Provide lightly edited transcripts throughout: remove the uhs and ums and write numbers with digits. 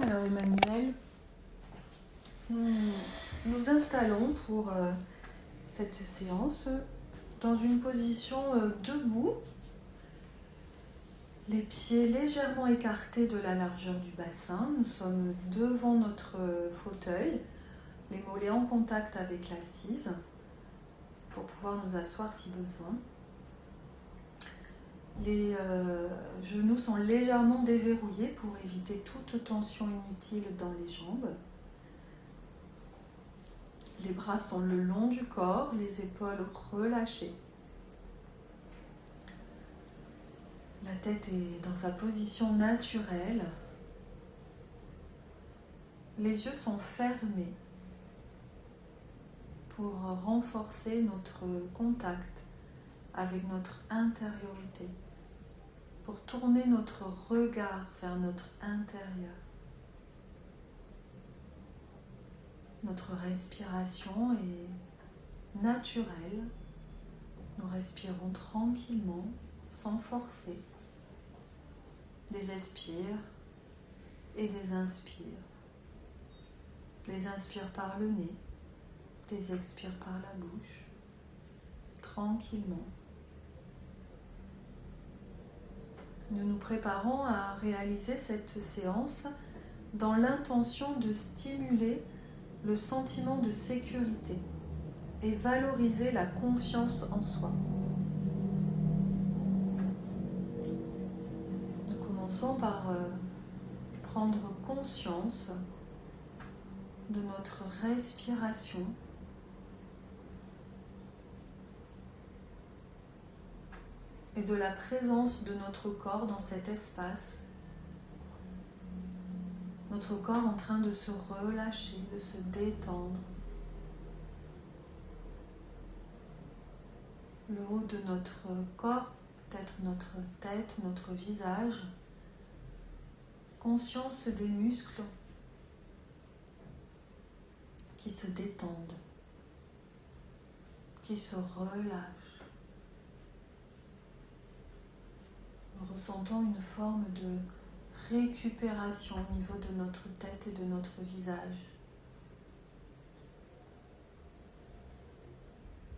Alors Emmanuel, nous nous installons pour cette séance dans une position debout, les pieds légèrement écartés de la largeur du bassin. Nous sommes devant notre fauteuil, les mollets en contact avec l'assise pour pouvoir nous asseoir si besoin. Les genoux sont légèrement déverrouillés pour éviter toute tension inutile dans les jambes. Les bras sont le long du corps, les épaules relâchées. La tête est dans sa position naturelle. Les yeux sont fermés pour renforcer notre contact avec notre intériorité, pour tourner notre regard vers notre intérieur. Notre respiration est naturelle. Nous respirons tranquillement, sans forcer. Des expires et des inspires. Des inspires par le nez, des expires par la bouche, tranquillement. Nous nous préparons à réaliser cette séance dans l'intention de stimuler le sentiment de sécurité et valoriser la confiance en soi. Nous commençons par prendre conscience de notre respiration et de la présence de notre corps dans cet espace. Notre corps en train de se relâcher, de se détendre. Le haut de notre corps, peut-être notre tête, notre visage. Conscience des muscles qui se détendent, qui se relâchent. Nous ressentons une forme de récupération au niveau de notre tête et de notre visage.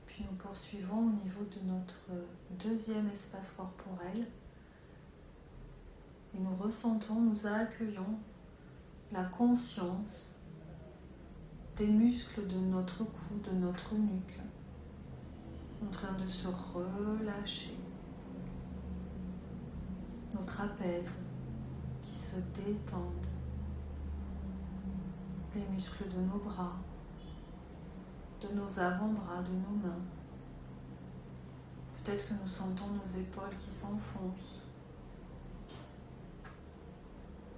Puis nous poursuivons au niveau de notre deuxième espace corporel et nous ressentons, nous accueillons la conscience des muscles de notre cou, de notre nuque, en train de se relâcher. Nos trapèzes qui se détendent, les muscles de nos bras, de nos avant-bras, de nos mains. Peut-être que nous sentons nos épaules qui s'enfoncent.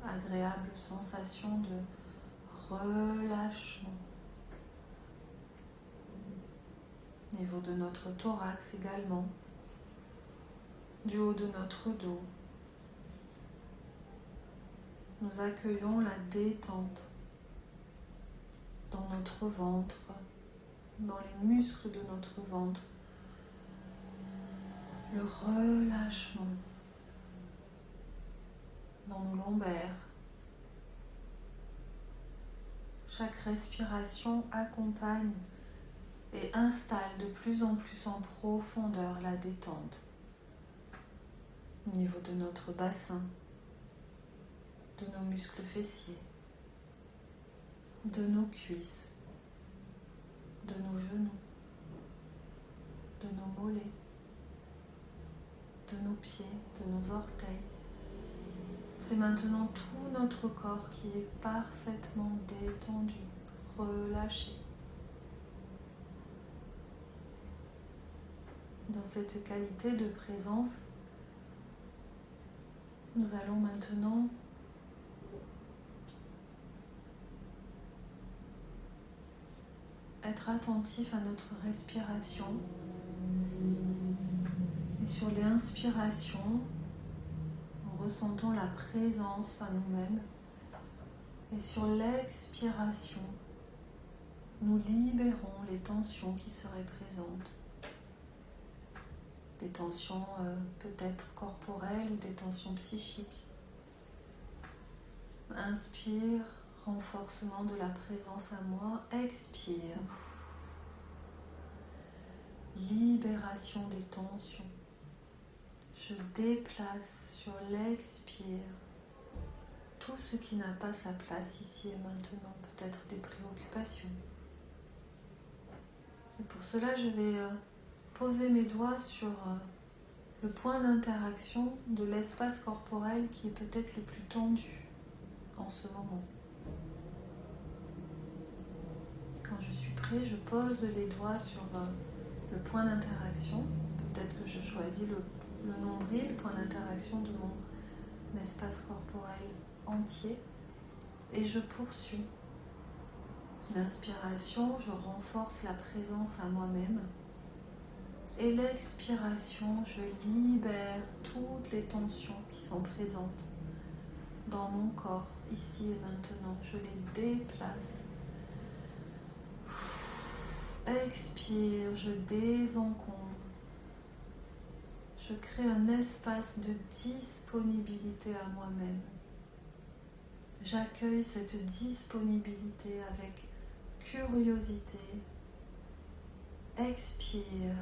Agréable sensation de relâchement. Au niveau de notre thorax également, du haut de notre dos. Nous accueillons la détente dans notre ventre, dans les muscles de notre ventre, le relâchement dans nos lombaires. Chaque respiration accompagne et installe de plus en plus en profondeur la détente au niveau de notre bassin, de nos muscles fessiers, de nos cuisses, de nos genoux, de nos mollets, de nos pieds, de nos orteils. C'est maintenant tout notre corps qui est parfaitement détendu, relâché. Dans cette qualité de présence, nous allons maintenant être attentifs à notre respiration. Et sur l'inspiration, nous ressentons la présence à nous-mêmes. Et sur l'expiration, nous libérons les tensions qui seraient présentes. Des tensions peut-être corporelles ou des tensions psychiques. Inspire, renforcement de la présence à moi. Expire, libération des tensions. Je déplace sur l'expire tout ce qui n'a pas sa place ici et maintenant, peut-être des préoccupations. Et pour cela, je vais poser mes doigts sur le point d'interaction de l'espace corporel qui est peut-être le plus tendu en ce moment. Quand je suis prêt, je pose les doigts sur le point d'interaction. Peut-être que je choisis le nombril, le point d'interaction de mon espace corporel entier. Et je poursuis. L'inspiration, je renforce la présence à moi-même. Et l'expiration, je libère toutes les tensions qui sont présentes dans mon corps, ici et maintenant. Je les déplace. Expire, je désencombre. Je crée un espace de disponibilité à moi-même. J'accueille cette disponibilité avec curiosité. Expire,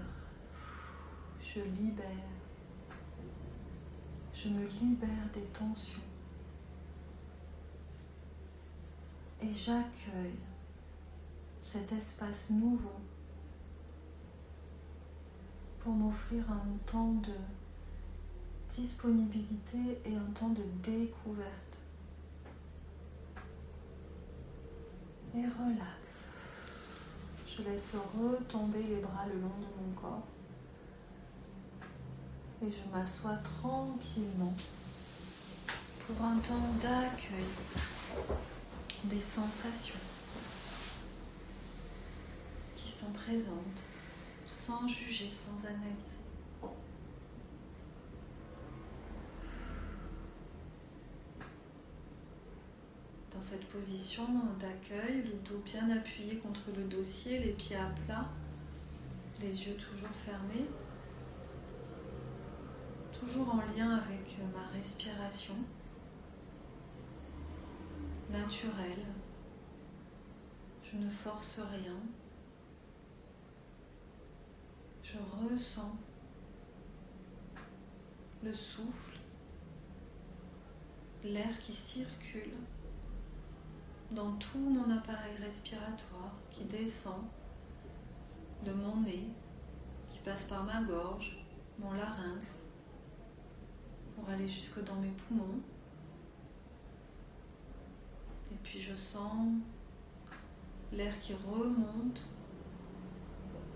je libère. Je me libère des tensions. Et j'accueille cet espace nouveau pour m'offrir un temps de disponibilité et un temps de découverte. Et relaxe. Je laisse retomber les bras le long de mon corps. Et je m'assois tranquillement pour un temps d'accueil des sensations qui sont présentes, sans juger, sans analyser. Dans cette position d'accueil, le dos bien appuyé contre le dossier, les pieds à plat, les yeux toujours fermés, toujours en lien avec ma respiration naturelle. Je ne force rien. Je ressens le souffle, l'air qui circule dans tout mon appareil respiratoire, qui descend de mon nez, qui passe par ma gorge, mon larynx, pour aller jusque dans mes poumons. Et puis je sens l'air qui remonte,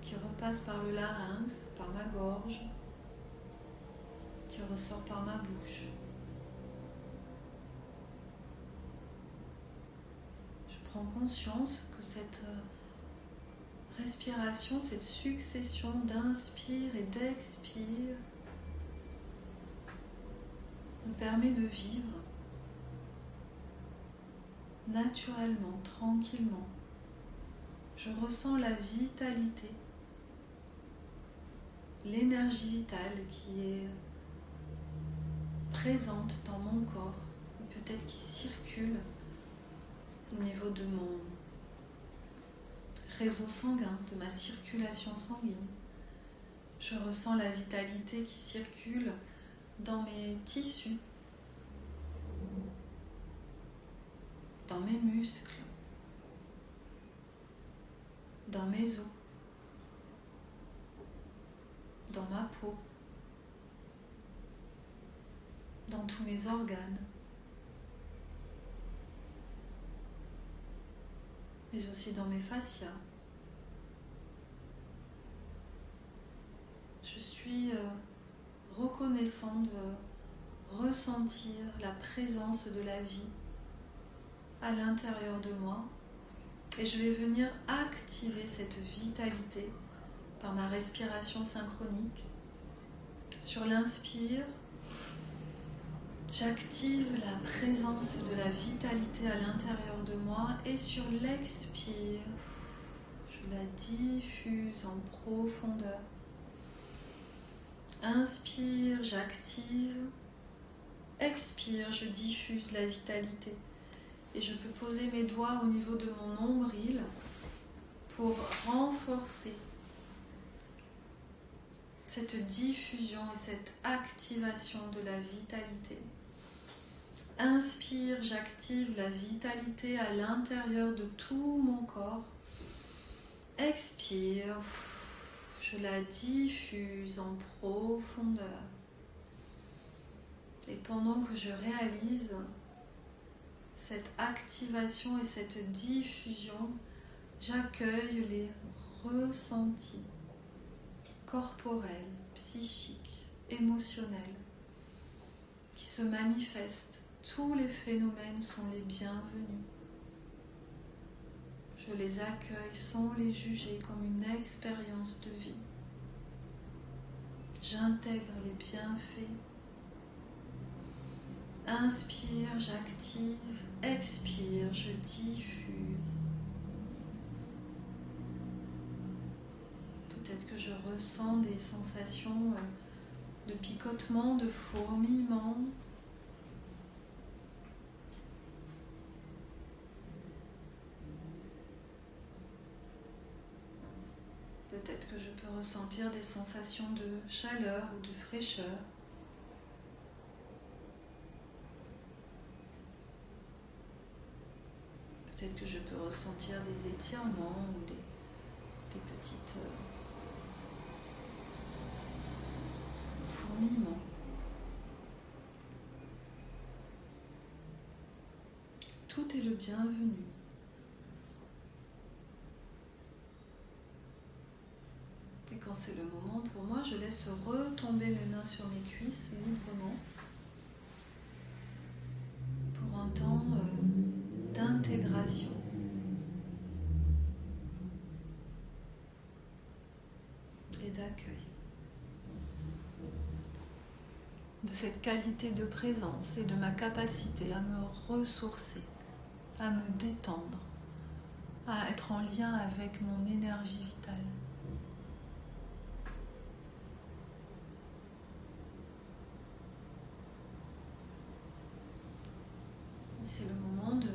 qui repasse par le larynx, par ma gorge, qui ressort par ma bouche. Je prends conscience que cette respiration, cette succession d'inspire et d'expire me permet de vivre naturellement, tranquillement. Je ressens la vitalité, l'énergie vitale qui est présente dans mon corps, peut-être qui circule au niveau de mon réseau sanguin, de ma circulation sanguine. Je ressens la vitalité qui circule dans mes tissus, dans mes muscles, dans mes os, dans ma peau, dans tous mes organes, mais aussi dans mes fascias. Je suis reconnaissant de ressentir la présence de la vie à l'intérieur de moi et je vais venir activer cette vitalité par ma respiration synchronique. Sur l'inspire, j'active la présence de la vitalité à l'intérieur de moi et sur l'expire, je la diffuse en profondeur. Inspire, j'active. Expire, je diffuse la vitalité. Et je peux poser mes doigts au niveau de mon nombril pour renforcer cette diffusion et cette activation de la vitalité. Inspire, j'active la vitalité à l'intérieur de tout mon corps. Expire, je la diffuse en profondeur. Et pendant que je réalise cette activation et cette diffusion, j'accueille les ressentis corporels, psychiques, émotionnels qui se manifestent. Tous les phénomènes sont les bienvenus. Je les accueille sans les juger comme une expérience de vie. J'intègre les bienfaits. Inspire, j'active. Expire, je diffuse. Peut-être que je ressens des sensations de picotement, de fourmillement. Peut-être que je peux ressentir des sensations de chaleur ou de fraîcheur. Peut-être que je peux ressentir des étirements ou des petites fourmillements. Tout est le bienvenu. Et quand c'est le moment pour moi, je laisse retomber mes mains sur mes cuisses librement pour un temps d'intégration. Et d'accueil. De cette qualité de présence et de ma capacité à me ressourcer, à me détendre, à être en lien avec mon énergie vitale. C'est le moment de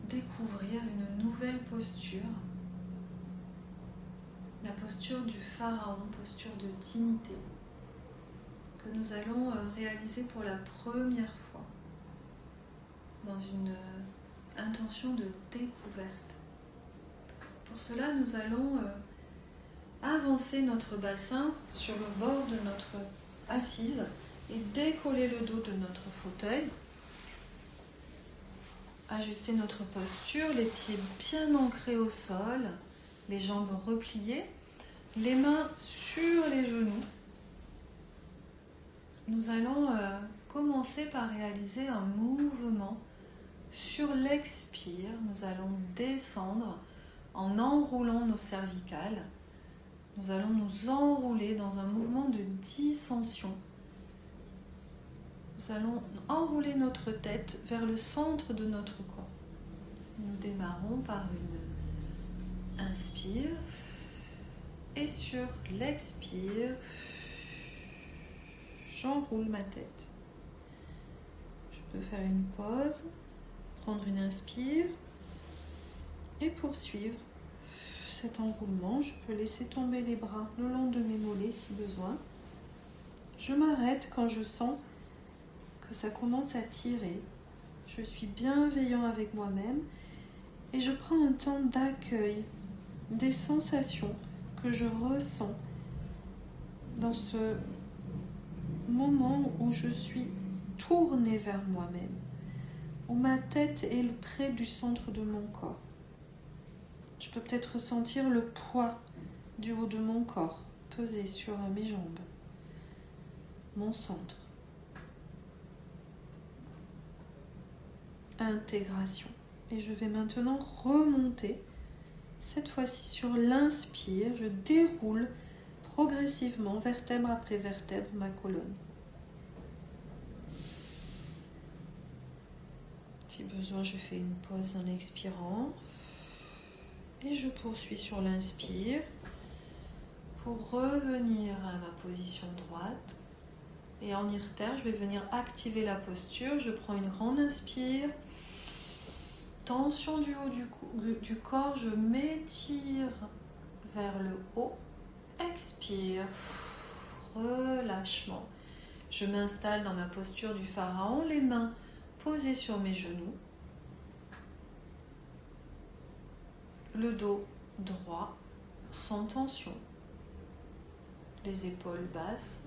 découvrir une nouvelle posture, la posture du pharaon, posture de dignité, que nous allons réaliser pour la première fois dans une intention de découverte. Pour cela, nous allons avancer notre bassin sur le bord de notre assise et décoller le dos de notre fauteuil. Ajuster notre posture, les pieds bien ancrés au sol, les jambes repliées, les mains sur les genoux. Nous allons commencer par réaliser un mouvement. Sur l'expire, nous allons descendre en enroulant nos cervicales. Nous allons nous enrouler dans un mouvement de descension. Nous allons enrouler notre tête vers le centre de notre corps. Nous démarrons par une inspire et sur l'expire, j'enroule ma tête. Je peux faire une pause, prendre une inspire et poursuivre cet enroulement. Je peux laisser tomber les bras le long de mes mollets si besoin. Je m'arrête quand je sens que ça commence à tirer. Je suis bienveillant avec moi-même et je prends un temps d'accueil des sensations que je ressens dans ce moment où je suis tournée vers moi-même, où ma tête est près du centre de mon corps. Je peux peut-être ressentir le poids du haut de mon corps peser sur mes jambes, mon centre. Intégration. Et je vais maintenant remonter, cette fois-ci sur l'inspire, je déroule progressivement, vertèbre après vertèbre, ma colonne. Si besoin, je fais une pause en expirant et je poursuis sur l'inspire pour revenir à ma position droite. Et en irtère, je vais venir activer la posture. Je prends une grande inspire. Tension du haut du corps, je m'étire vers le haut. Expire. Relâchement. Je m'installe dans ma posture du pharaon, les mains posées sur mes genoux. Le dos droit, sans tension. Les épaules basses.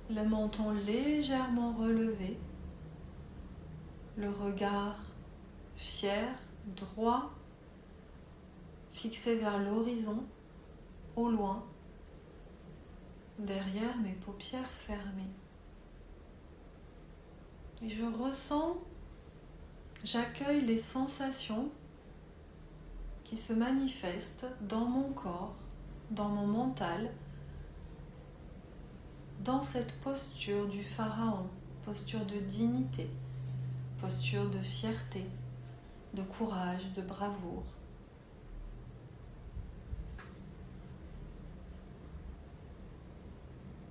Le menton légèrement relevé. Le regard fier, droit, fixé vers l'horizon, au loin, derrière mes paupières fermées. Et je ressens, j'accueille les sensations qui se manifestent dans mon corps, dans mon mental, dans cette posture du pharaon, posture de dignité, posture de fierté, de courage, de bravoure.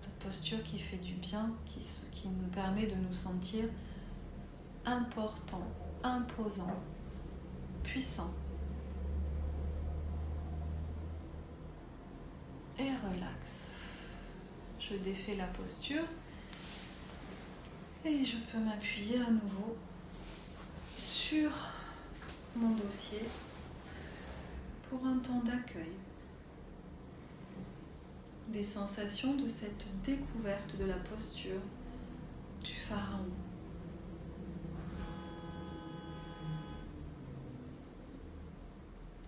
Cette posture qui fait du bien, qui nous permet de nous sentir importants, imposants, puissants. Et relax. Je défais la posture et je peux m'appuyer à nouveau sur mon dossier pour un temps d'accueil. Des sensations de cette découverte de la posture du pharaon.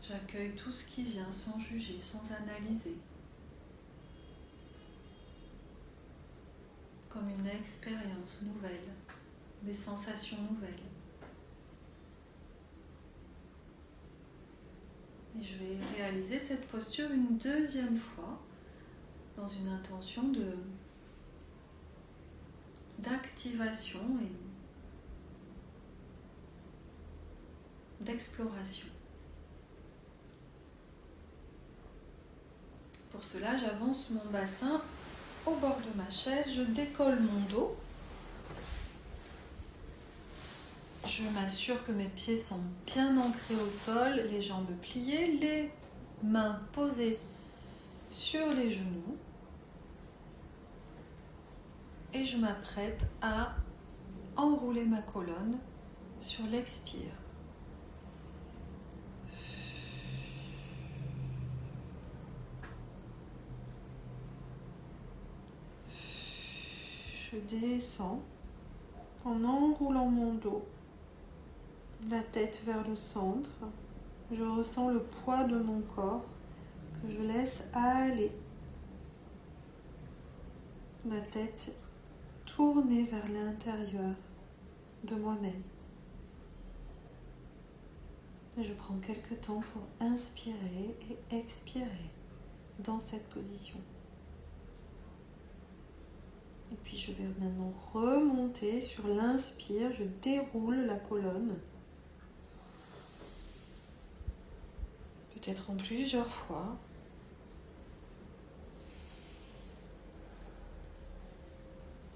J'accueille tout ce qui vient sans juger, sans analyser. Comme une expérience nouvelle, des sensations nouvelles. Et je vais réaliser cette posture une deuxième fois dans une intention d'activation et d'exploration. Pour cela, j'avance mon bassin au bord de ma chaise, je décolle mon dos. Je m'assure que mes pieds sont bien ancrés au sol, les jambes pliées, les mains posées sur les genoux. Et je m'apprête à enrouler ma colonne sur l'expire. Je descends en enroulant mon dos, la tête vers le centre. Je ressens le poids de mon corps que je laisse aller. La tête tournée vers l'intérieur de moi-même. Et je prends quelques temps pour inspirer et expirer dans cette position. Et puis je vais maintenant remonter sur l'inspire, je déroule la colonne. Peut-être en plusieurs fois.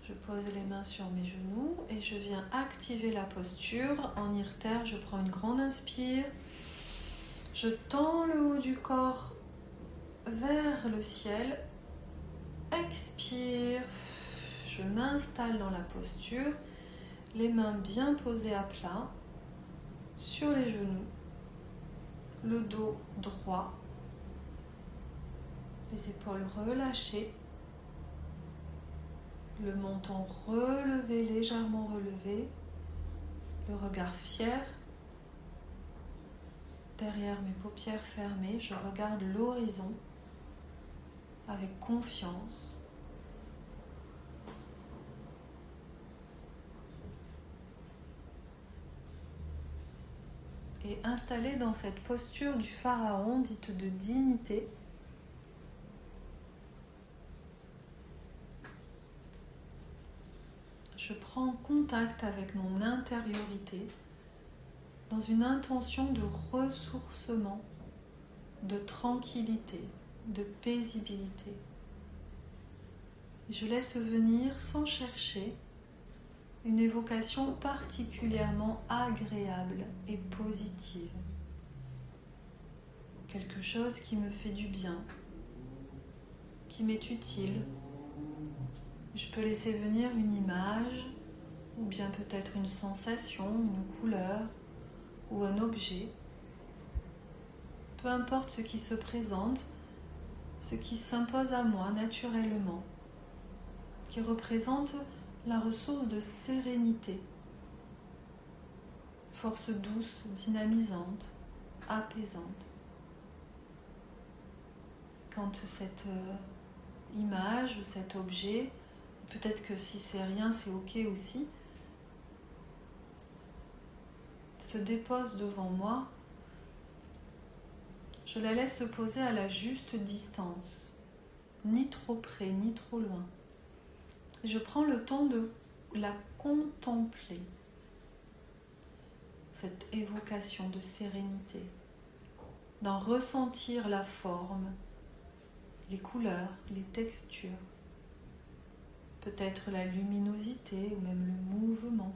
Je pose les mains sur mes genoux et je viens activer la posture. En irtère, je prends une grande inspire. Je tends le haut du corps vers le ciel. Expire. Je m'installe dans la posture, les mains bien posées à plat, sur les genoux, le dos droit, les épaules relâchées, le menton relevé, légèrement relevé, le regard fier. Derrière mes paupières fermées, je regarde l'horizon avec confiance. Et installé dans cette posture du pharaon, dite de dignité, je prends contact avec mon intériorité dans une intention de ressourcement, de tranquillité, de paisibilité. Je laisse venir sans chercher une évocation particulièrement agréable et positive. Quelque chose qui me fait du bien, qui m'est utile. Je peux laisser venir une image, ou bien peut-être une sensation, une couleur, ou un objet. Peu importe ce qui se présente, ce qui s'impose à moi naturellement, qui représente la ressource de sérénité, force douce, dynamisante, apaisante. Quand cette image ou cet objet, peut-être que si c'est rien, c'est ok aussi, se dépose devant moi, je la laisse se poser à la juste distance, ni trop près, ni trop loin. Je prends le temps de la contempler, cette évocation de sérénité, d'en ressentir la forme, les couleurs, les textures, peut-être la luminosité ou même le mouvement.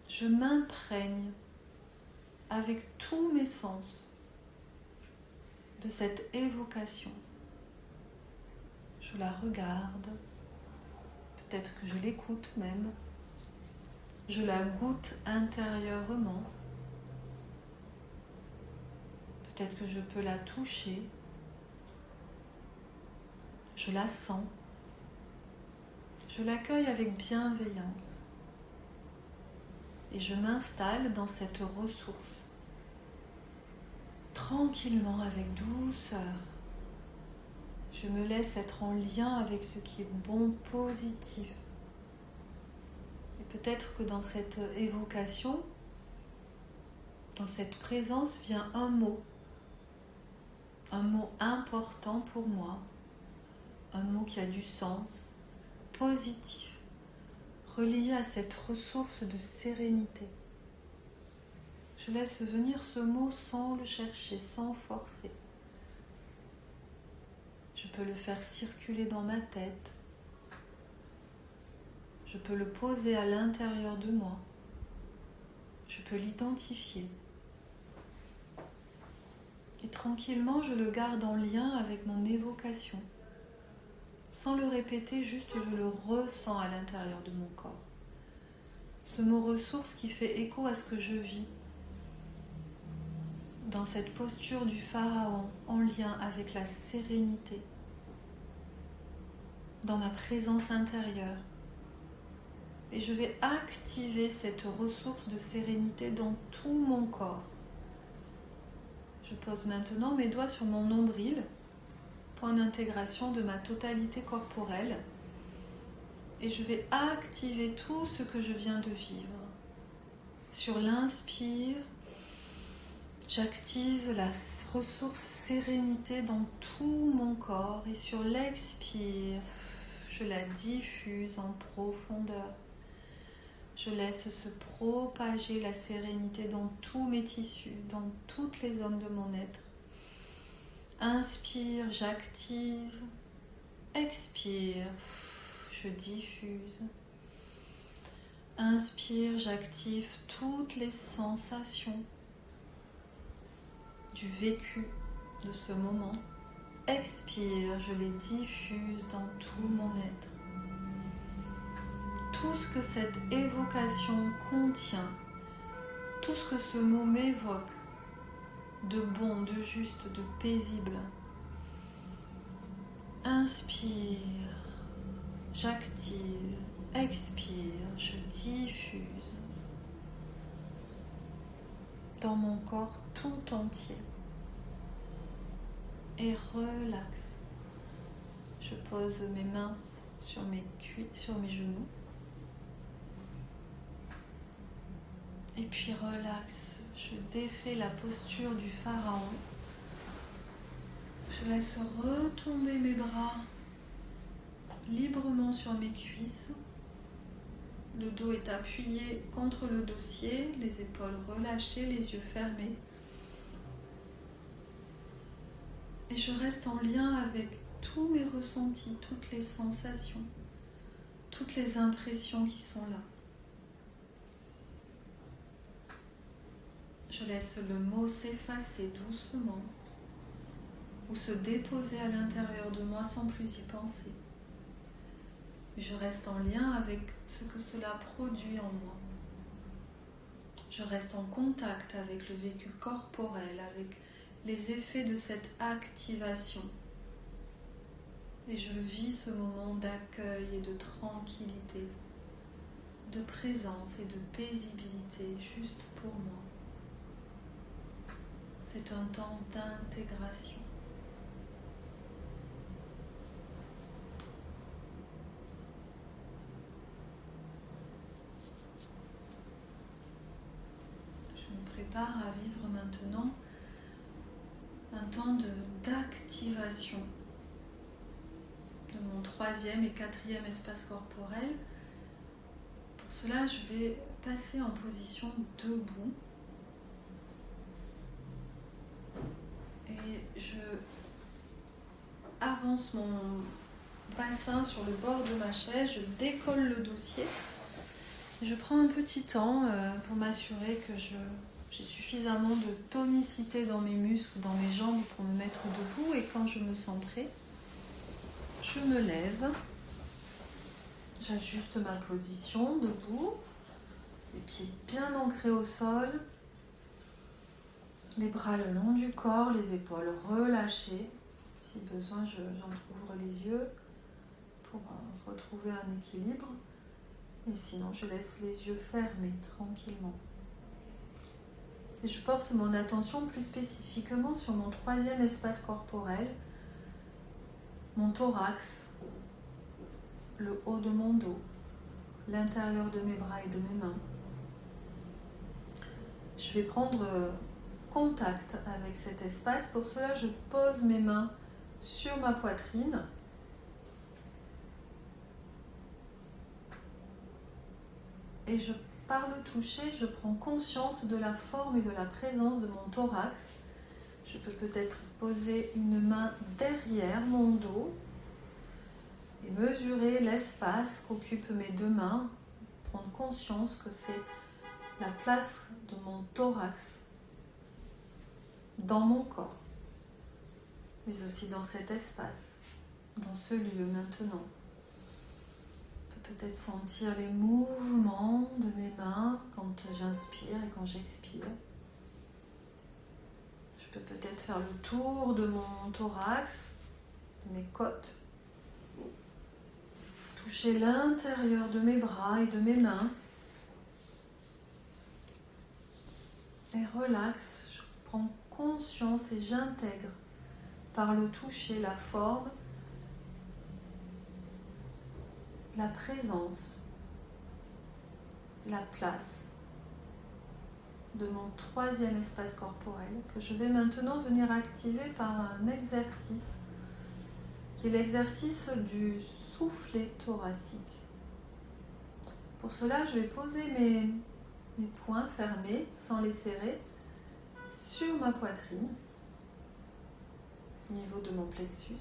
Je m'imprègne avec tous mes sens de cette évocation. Je la regarde, peut-être que je l'écoute même, je la goûte intérieurement, peut-être que je peux la toucher, je la sens, je l'accueille avec bienveillance et je m'installe dans cette ressource, tranquillement, avec douceur. Je me laisse être en lien avec ce qui est bon, positif. Et peut-être que dans cette évocation, dans cette présence vient un mot important pour moi, un mot qui a du sens, positif, relié à cette ressource de sérénité. Je laisse venir ce mot sans le chercher, sans forcer. Je peux le faire circuler dans ma tête. Je peux le poser à l'intérieur de moi. Je peux l'identifier. Et tranquillement, je le garde en lien avec mon évocation. Sans le répéter, juste je le ressens à l'intérieur de mon corps. Ce mot ressource qui fait écho à ce que je vis. Dans cette posture du pharaon, en lien avec la sérénité. Dans ma présence intérieure. Et je vais activer cette ressource de sérénité dans tout mon corps. Je pose maintenant mes doigts sur mon nombril, point d'intégration de ma totalité corporelle. Et je vais activer tout ce que je viens de vivre. Sur l'inspire, j'active la ressource sérénité dans tout mon corps. Et sur l'expire, je la diffuse en profondeur. Je laisse se propager la sérénité dans tous mes tissus, dans toutes les zones de mon être. Inspire, j'active. Expire, je diffuse. Inspire, j'active toutes les sensations du vécu de ce moment. Expire, je les diffuse dans tout mon être. Tout ce que cette évocation contient, tout ce que ce mot m'évoque, de bon, de juste, de paisible. Inspire, j'active, expire, je diffuse dans mon corps tout entier et relaxe. Je pose mes mains sur mes genoux. Et puis relaxe, je défais la posture du pharaon. Je laisse retomber mes bras librement sur mes cuisses. Le dos est appuyé contre le dossier, les épaules relâchées, les yeux fermés. Et je reste en lien avec tous mes ressentis, toutes les sensations, toutes les impressions qui sont là. Je laisse le mot s'effacer doucement ou se déposer à l'intérieur de moi sans plus y penser. Je reste en lien avec ce que cela produit en moi. Je reste en contact avec le vécu corporel, avec les effets de cette activation. Et je vis ce moment d'accueil et de tranquillité, de présence et de paisibilité juste pour moi. C'est un temps d'intégration. Je me prépare à vivre maintenant un temps d'activation de mon 3e et 4e espace corporel. Pour cela, je vais passer en position debout. Et je avance mon bassin sur le bord de ma chaise, je décolle le dossier. Je prends un petit temps pour m'assurer que j'ai suffisamment de tonicité dans mes muscles, dans mes jambes pour me mettre debout. Et quand je me sens prêt, je me lève. J'ajuste ma position debout, les pieds bien ancrés au sol. Les bras le long du corps, les épaules relâchées. Si besoin, j'entrouvre les yeux pour retrouver un équilibre. Et sinon, je laisse les yeux fermés tranquillement. Et je porte mon attention plus spécifiquement sur mon 3e espace corporel, mon thorax, le haut de mon dos, l'intérieur de mes bras et de mes mains. Je vais prendre contact avec cet espace. Pour cela, je pose mes mains sur ma poitrine. Et par le toucher, je prends conscience de la forme et de la présence de mon thorax. Je peux peut-être poser une main derrière mon dos et mesurer l'espace qu'occupent mes 2 mains. Prendre conscience que c'est la place de mon thorax dans mon corps, mais aussi dans cet espace, dans ce lieu maintenant. On peut peut-être sentir les mouvements de mes mains quand j'inspire et quand j'expire. Je peux peut-être faire le tour de mon thorax, de mes côtes, toucher l'intérieur de mes bras et de mes mains. Et relax, je prends conscience et j'intègre par le toucher la forme, la présence, la place de mon 3e espace corporel que je vais maintenant venir activer par un exercice qui est l'exercice du soufflet thoracique. Pour cela, je vais poser mes poings fermés sans les serrer sur ma poitrine, au niveau de mon plexus.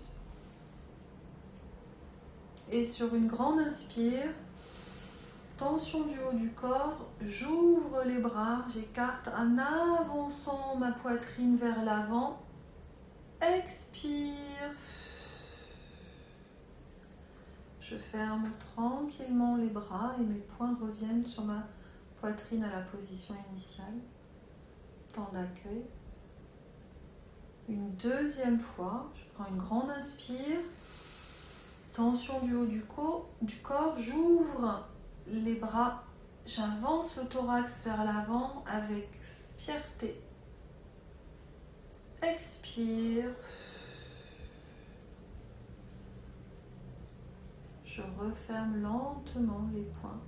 Et sur une grande inspire, tension du haut du corps, j'ouvre les bras, j'écarte en avançant ma poitrine vers l'avant. Expire. Je ferme tranquillement les bras et mes poings reviennent sur ma poitrine à la position initiale. Temps d'accueil. Une 2e fois, je prends une grande inspire. Tension du haut du corps, j'ouvre les bras, j'avance le thorax vers l'avant avec fierté. Expire. Je referme lentement les poings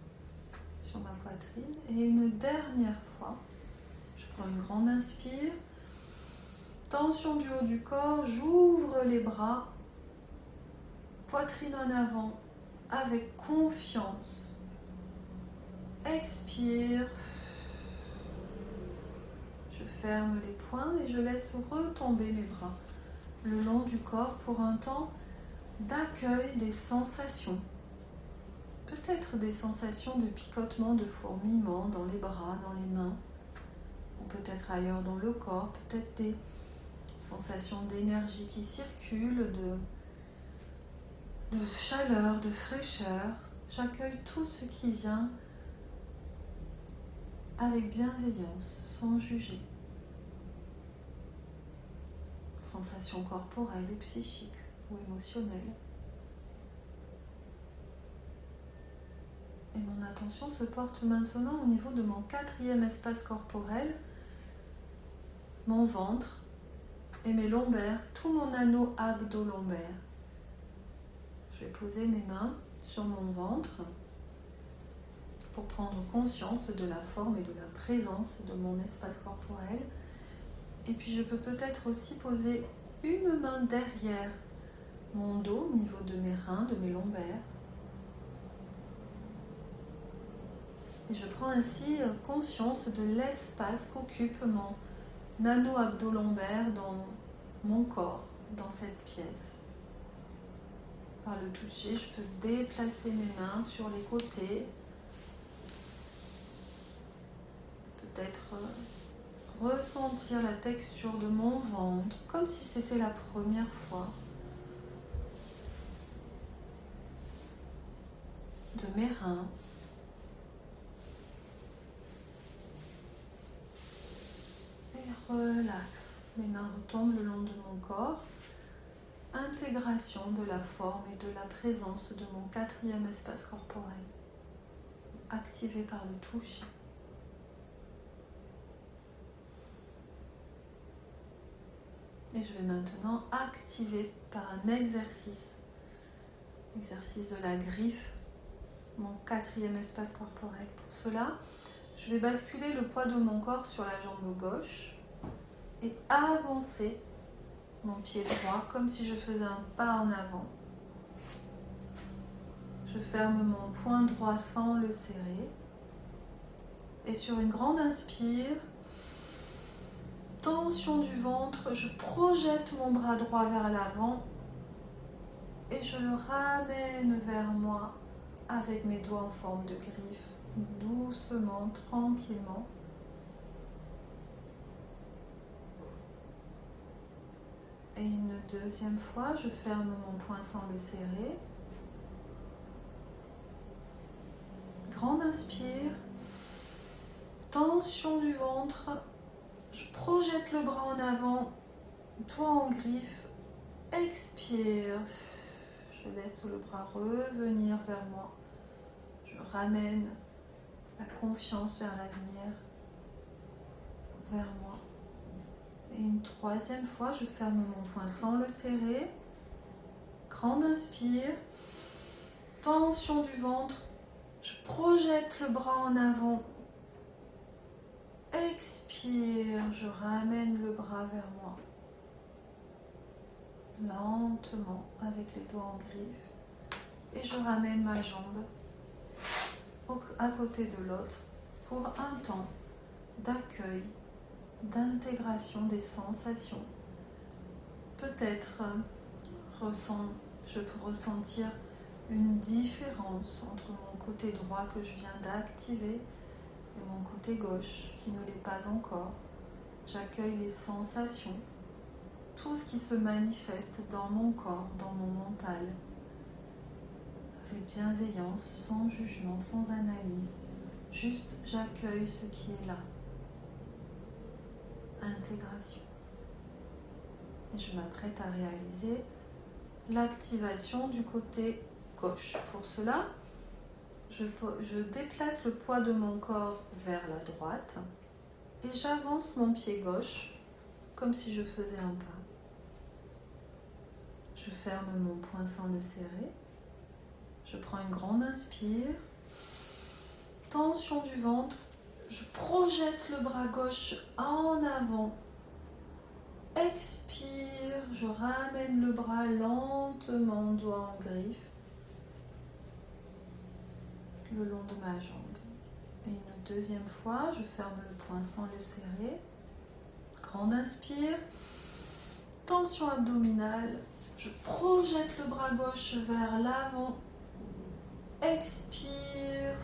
sur ma poitrine. Et une dernière fois, je prends une grande inspire. Tension du haut du corps, j'ouvre les bras, poitrine en avant, avec confiance. Expire. Je ferme les poings et je laisse retomber mes bras le long du corps pour un temps d'accueil des sensations. Peut-être des sensations de picotement, de fourmillement dans les bras, dans les mains, ou peut-être ailleurs dans le corps, peut-être des sensations d'énergie qui circulent, de chaleur, de fraîcheur. J'accueille tout ce qui vient avec bienveillance, sans juger. Sensations corporelles ou psychiques ou émotionnelles. Et mon attention se porte maintenant au niveau de mon 4e espace corporel, mon ventre et mes lombaires, tout mon anneau abdo-lombaire. Je vais poser mes mains sur mon ventre pour prendre conscience de la forme et de la présence de mon espace corporel. Et puis je peux peut-être aussi poser une main derrière mon dos, au niveau de mes reins, de mes lombaires. Et je prends ainsi conscience de l'espace qu'occupe mon anneau abdo-lombaire dans mon corps, dans cette pièce. Par le toucher, je peux déplacer mes mains sur les côtés. Peut-être ressentir la texture de mon ventre, comme si c'était la première fois. De mes reins. Relaxe, mes mains retombent le long de mon corps. Intégration de la forme et de la présence de mon 4e espace corporel, activé par le toucher. Et je vais maintenant activer par un exercice de la griffe, mon 4e espace corporel. Pour cela, je vais basculer le poids de mon corps sur la jambe gauche et avancer mon pied droit comme si je faisais un pas en avant. Je ferme mon poing droit sans le serrer. Et sur une grande inspire, tension du ventre, je projette mon bras droit vers l'avant et je le ramène vers moi avec mes doigts en forme de griffe, doucement, tranquillement. Et une deuxième fois, je ferme mon poing sans le serrer. Grande inspire, tension du ventre, je projette le bras en avant, doigt en griffe, expire, je laisse le bras revenir vers moi, je ramène la confiance vers l'avenir, vers moi. Et une troisième fois, je ferme mon poing sans le serrer, grande inspire, tension du ventre, je projette le bras en avant, expire, je ramène le bras vers moi. Lentement, avec les doigts en griffe. Et je ramène ma jambe à côté de l'autre pour un temps d'accueil, d'intégration des sensations. Peut-être je peux ressentir une différence entre mon côté droit que je viens d'activer et mon côté gauche qui ne l'est pas encore. J'accueille les sensations, tout ce qui se manifeste dans mon corps, dans mon mental, avec bienveillance, sans jugement, sans analyse. Juste j'accueille ce qui est là. Intégration. Et je m'apprête à réaliser l'activation du côté gauche. Pour cela, je déplace le poids de mon corps vers la droite et j'avance mon pied gauche comme si je faisais un pas. Je ferme mon poing sans le serrer. Je prends une grande inspire. Tension du ventre. Je projette le bras gauche en avant. Expire. Je ramène le bras lentement, doigt en griffe, le long de ma jambe. Et une deuxième fois, je ferme le poing sans le serrer. Grande inspire. Tension abdominale. Je projette le bras gauche vers l'avant. Expire.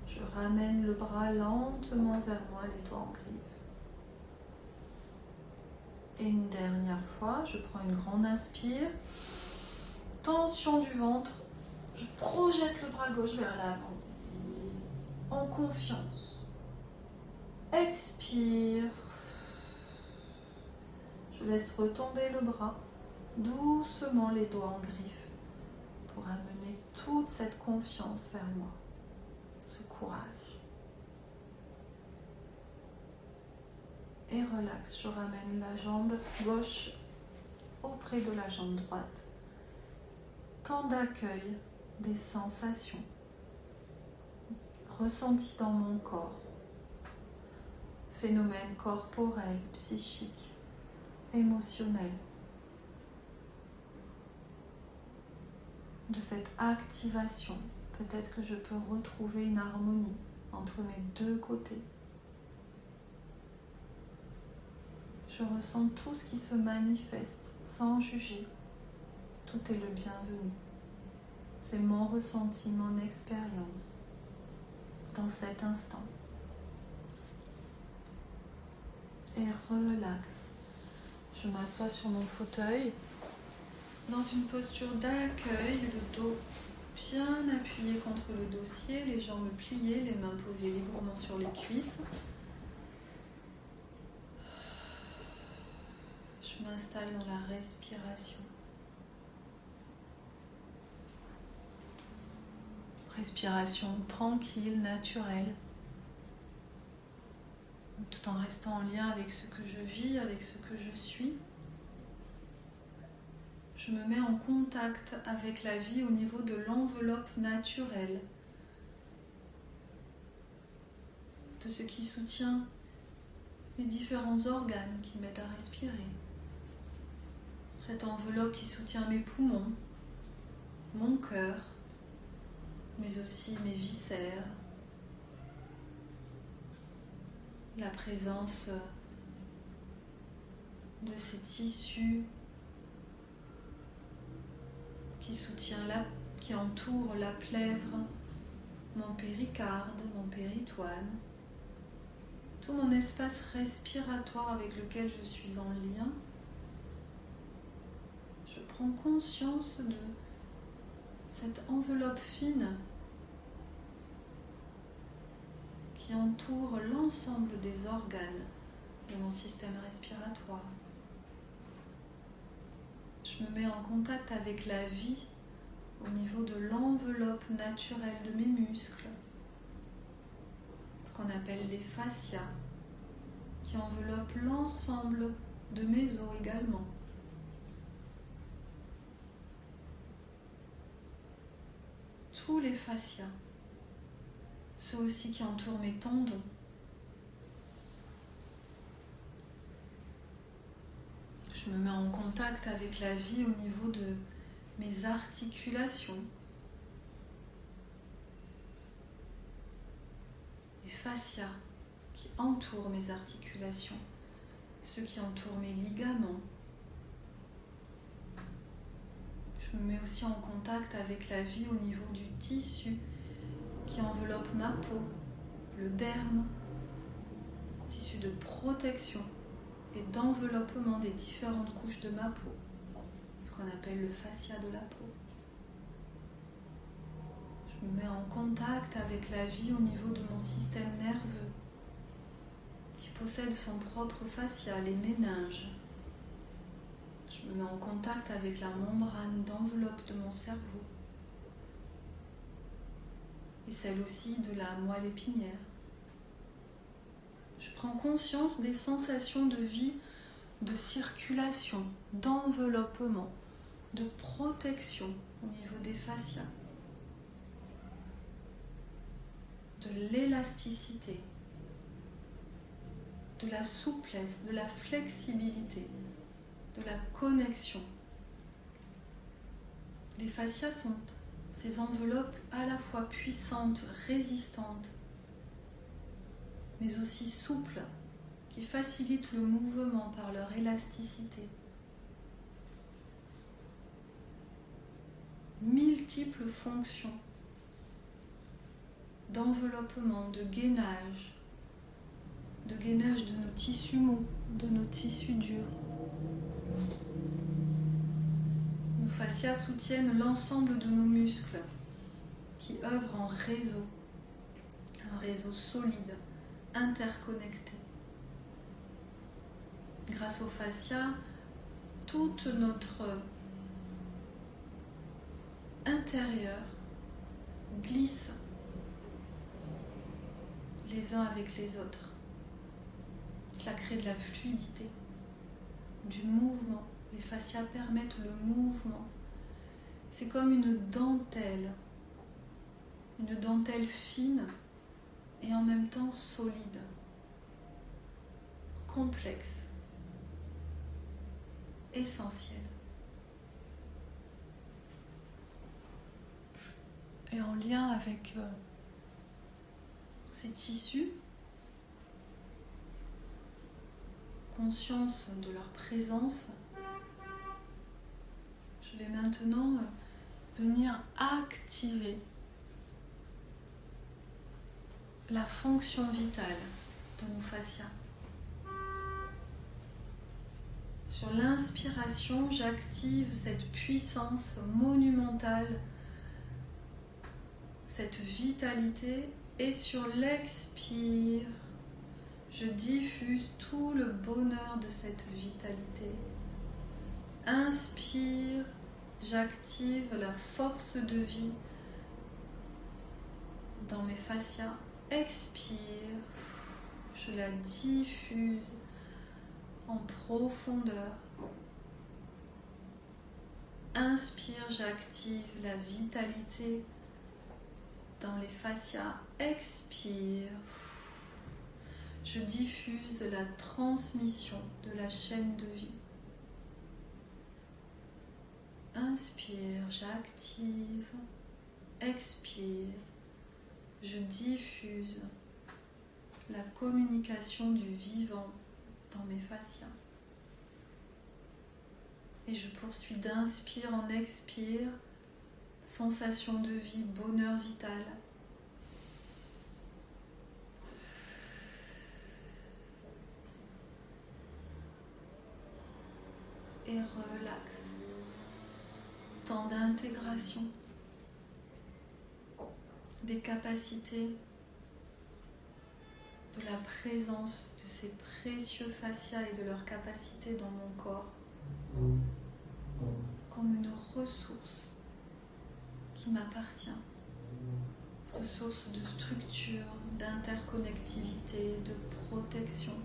Je ramène le bras lentement vers moi, les doigts en griffe. Et une dernière fois, je prends une grande inspire. Tension du ventre. Je projette le bras gauche vers l'avant. En confiance. Expire. Je laisse retomber le bras. Doucement les doigts en griffe. Pour amener toute cette confiance vers moi. Ce courage. Et relaxe, je ramène la jambe gauche auprès de la jambe droite. Temps d'accueil des sensations ressenties dans mon corps. Phénomènes corporels, psychiques, émotionnels. De cette activation, peut-être que je peux retrouver une harmonie entre mes deux côtés. Je ressens tout ce qui se manifeste sans juger. Tout est le bienvenu. C'est mon ressenti, mon expérience dans cet instant. Et relaxe. Je m'assois sur mon fauteuil dans une posture d'accueil, le dos bien appuyé contre le dossier, les jambes pliées, les mains posées librement sur les cuisses. Je m'installe dans la respiration. Respiration tranquille, naturelle, tout en restant en lien avec ce que je vis, avec ce que je suis. Je me mets en contact avec la vie au niveau de l'enveloppe naturelle, de ce qui soutient les différents organes qui m'aident à respirer. Cette enveloppe qui soutient mes poumons, mon cœur, mais aussi mes viscères, la présence de ces tissus qui entourent la plèvre, mon péricarde, mon péritoine, tout mon espace respiratoire avec lequel je suis en lien. Je prends conscience de cette enveloppe fine qui entoure l'ensemble des organes de mon système respiratoire. Je me mets en contact avec la vie au niveau de l'enveloppe naturelle de mes muscles, ce qu'on appelle les fascias, qui enveloppent l'ensemble de mes os également. Tous les fascias, ceux aussi qui entourent mes tendons. Je me mets en contact avec la vie au niveau de mes articulations. Les fascias qui entourent mes articulations, ceux qui entourent mes ligaments. Je me mets aussi en contact avec la vie au niveau du tissu qui enveloppe ma peau, le derme, tissu de protection et d'enveloppement des différentes couches de ma peau, ce qu'on appelle le fascia de la peau. Je me mets en contact avec la vie au niveau de mon système nerveux qui possède son propre fascia, les méninges. Je me mets en contact avec la membrane d'enveloppe de mon cerveau et celle aussi de la moelle épinière. Je prends conscience des sensations de vie, de circulation, d'enveloppement, de protection au niveau des fascias, de l'élasticité, de la souplesse, de la flexibilité, de la connexion. Les fascias sont ces enveloppes à la fois puissantes, résistantes, mais aussi souples, qui facilitent le mouvement par leur élasticité. multiples fonctions d'enveloppement, de gainage de nos tissus mous, de nos tissus durs. Nos fascias soutiennent l'ensemble de nos muscles qui œuvrent en réseau, un réseau solide, interconnecté. Grâce aux fascias, toute notre intérieur glisse les uns avec les autres. Cela crée de la fluidité, du mouvement. Les fascias permettent le mouvement. C'est comme une dentelle fine et en même temps solide, complexe, essentielle. Et en lien avec ces tissus, conscience de leur présence, je vais maintenant venir activer la fonction vitale de nos fascias. Sur l'inspiration, j'active cette puissance monumentale, cette vitalité, et sur l'expire, je diffuse tout le bonheur de cette vitalité. Inspire, j'active la force de vie dans mes fascias. Expire, je la diffuse en profondeur. Inspire, j'active la vitalité dans les fascias. Expire, je diffuse la transmission de la chaîne de vie. Inspire, j'active. Expire, je diffuse la communication du vivant dans mes fascias. Et je poursuis d'inspire en expire, sensation de vie, bonheur vital. Et relax. Temps d'intégration des capacités, de la présence de ces précieux fascias et de leur capacité dans mon corps comme une ressource qui m'appartient, ressource de structure, d'interconnectivité, de protection,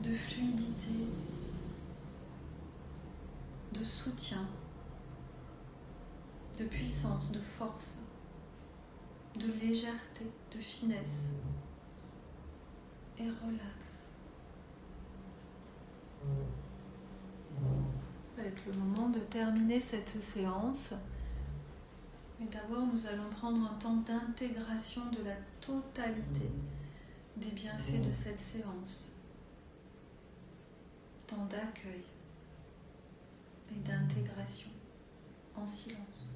de fluidité, de soutien, de puissance, de force, de légèreté, de finesse. Et relax. Ça va être le moment de terminer cette séance. Mais d'abord, nous allons prendre un temps d'intégration de la totalité des bienfaits de cette séance. Temps d'accueil et d'intégration en silence.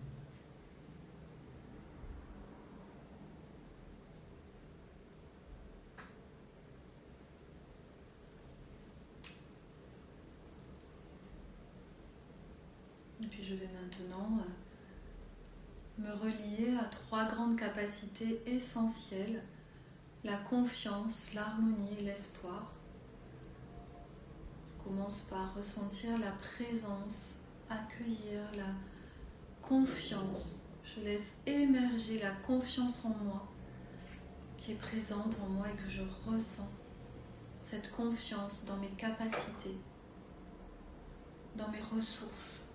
Et puis je vais maintenant me relier à 3 grandes capacités essentielles, la confiance, l'harmonie et l'espoir. Je commence par ressentir la présence, accueillir la confiance. Je laisse émerger la confiance en moi qui est présente en moi et que je ressens. Cette confiance dans mes capacités, dans mes ressources.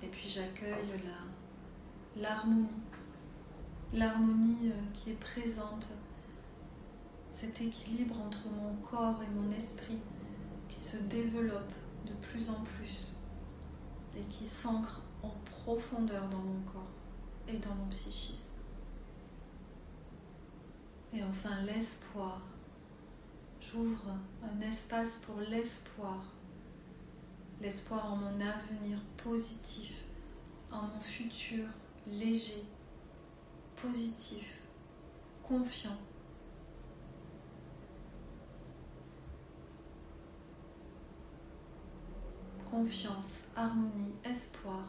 Et puis j'accueille l'harmonie qui est présente, cet équilibre entre mon corps et mon esprit qui se développe de plus en plus et qui s'ancre en profondeur dans mon corps et dans mon psychisme. Et enfin l'espoir. J'ouvre un espace pour l'espoir l'espoir en mon avenir positif, en mon futur léger, positif, confiant. Confiance, harmonie, espoir.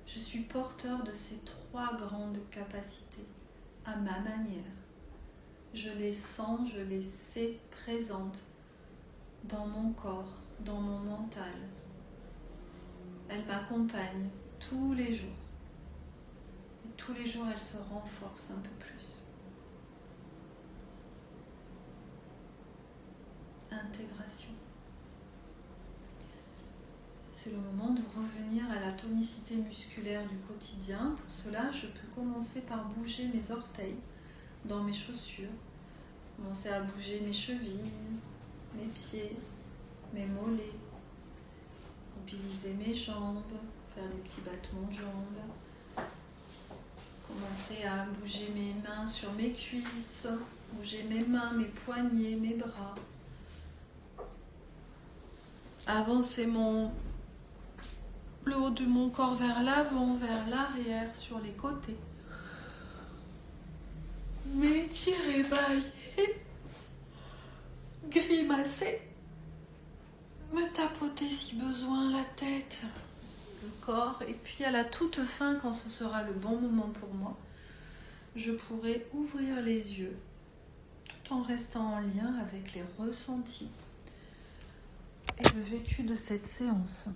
Je suis porteur de ces 3 grandes capacités à ma manière. Je les sens, je les sais présentes dans mon corps, dans mon mental. Elles m'accompagnent tous les jours. Et tous les jours, elles se renforcent un peu plus. Intégration. C'est le moment de revenir à la tonicité musculaire du quotidien. Pour cela, je peux commencer par bouger mes orteils dans mes chaussures, commencer à bouger mes chevilles, mes pieds, mes mollets, mobiliser mes jambes, faire des petits battements de jambes, commencer à bouger mes mains sur mes cuisses, bouger mes mains, mes poignets, mes bras, avancer le haut de mon corps vers l'avant, vers l'arrière, sur les côtés. M'étirer, bailler, grimacer, me tapoter si besoin la tête, le corps. Et puis à la toute fin, quand ce sera le bon moment pour moi, je pourrai ouvrir les yeux tout en restant en lien avec les ressentis et le vécu de cette séance.